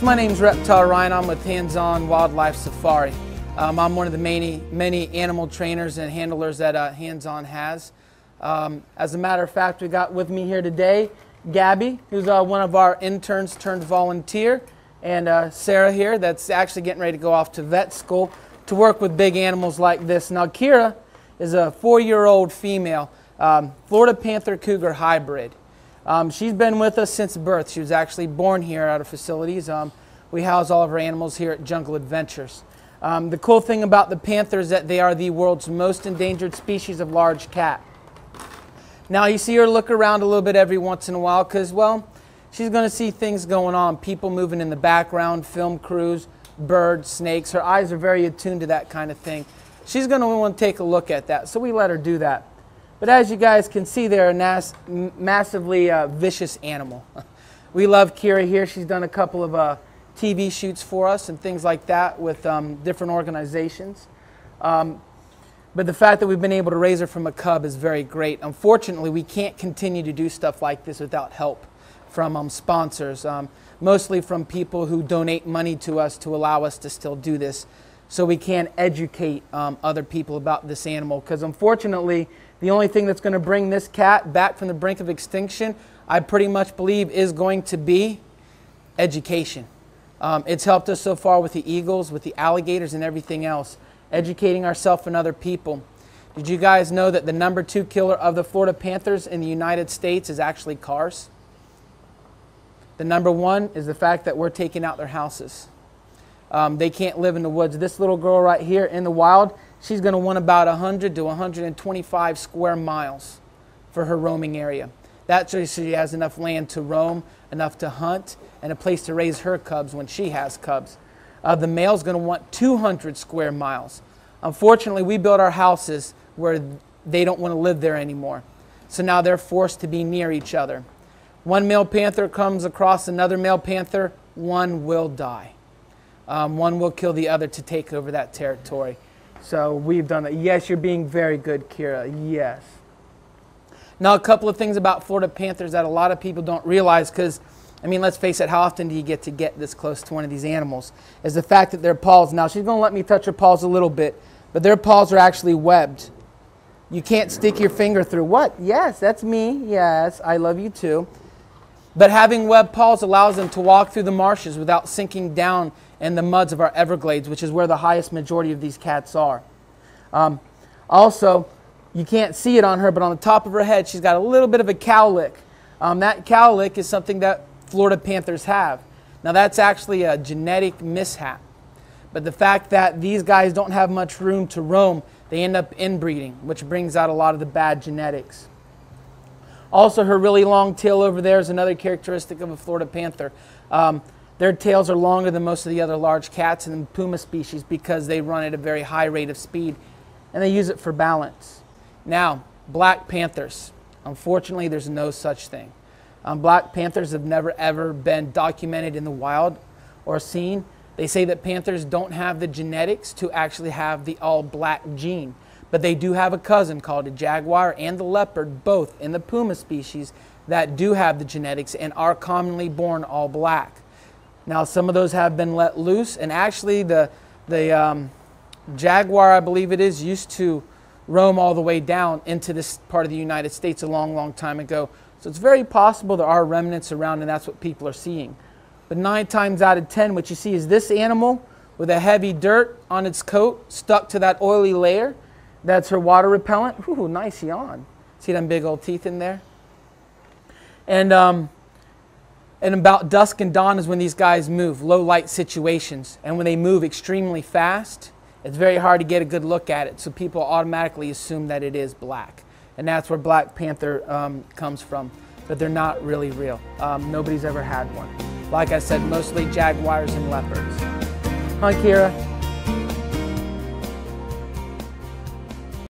So my name's Reptile Ryan. I'm with Hands On Wildlife Safari. I'm one of the many animal trainers and handlers that Hands On has. As a matter of fact, we got with me here today Gabby, who's one of our interns turned volunteer, and Czere here, that's actually getting ready to go off to vet school to work with big animals like this. Now Czere is a 4-year-old female Florida Panther Cougar hybrid. She's been with us since birth. She was actually born here at our facilities. We house all of our animals here at Jungle Adventures. The cool thing about the Panther is that they are the world's most endangered species of large cat. Now you see her look around a little bit every once in a while because, well, she's going to see things going on, people moving in the background, film crews, birds, snakes. Her eyes are very attuned to that kind of thing. She's going to want to take a look at that, so we let her do that. But as you guys can see, they're a massively vicious animal. We love Czere here. She's done a couple of TV shoots for us and things like that with different organizations. But the fact that we've been able to raise her from a cub is very great. Unfortunately, we can't continue to do stuff like this without help from sponsors, mostly from people who donate money to us to allow us to still do this, so we can educate other people about this animal. Because unfortunately, the only thing that's going to bring this cat back from the brink of extinction, I pretty much believe, is going to be education. It's helped us so far with the eagles, with the alligators, and everything else. Educating ourselves and other people. Did you guys know that the #2 killer of the Florida Panthers in the United States is actually cars? The #1 is the fact that we're taking out their houses. They can't live in the woods. This little girl right here in the wild, she's going to want about 100 to 125 square miles for her roaming area. That's so she has enough land to roam, enough to hunt, and a place to raise her cubs when she has cubs. The male's going to want 200 square miles. Unfortunately, we built our houses where they don't want to live there anymore. So now they're forced to be near each other. One male panther comes across another male panther, one will die. One will kill the other to take over that territory. So we've done that. Yes, you're being very good, Czere. Yes. Now, a couple of things about Florida Panthers that a lot of people don't realize, because I mean, let's face it, how often do you get to get this close to one of these animals? Is the fact that their paws, now she's going to let me touch her paws a little bit, but their paws are actually webbed. You can't stick your finger through. What? Yes, that's me. Yes, I love you too. But having webbed paws allows them to walk through the marshes without sinking down in the muds of our Everglades, which is where the highest majority of these cats are. Also, you can't see it on her, but on the top of her head, she's got a little bit of a cowlick. That cowlick is something that Florida Panthers have. Now that's actually a genetic mishap. But the fact that these guys don't have much room to roam, they end up inbreeding, which brings out a lot of the bad genetics. Also, her really long tail over there is another characteristic of a Florida Panther. Their tails are longer than most of the other large cats in the puma species because they run at a very high rate of speed, and they use it for balance. Now, black panthers. Unfortunately, there's no such thing. Black panthers have never ever been documented in the wild or seen. They say that panthers don't have the genetics to actually have the all-black gene, but they do have a cousin called a jaguar and the leopard, both in the puma species, that do have the genetics and are commonly born all black. Now, some of those have been let loose, and actually the jaguar, I believe it is, used to roam all the way down into this part of the United States a long, long time ago. So it's very possible there are remnants around, and that's what people are seeing. But 9 times out of 10, what you see is this animal with a heavy dirt on its coat stuck to that oily layer. That's her water repellent. Ooh, nice yawn. See them big old teeth in there? And about dusk and dawn is when these guys move, low light situations. And when they move extremely fast, it's very hard to get a good look at it. So people automatically assume that it is black. And that's where Black Panther comes from. But they're not really real. Nobody's ever had one. Like I said, mostly jaguars and leopards. Hi, Czere.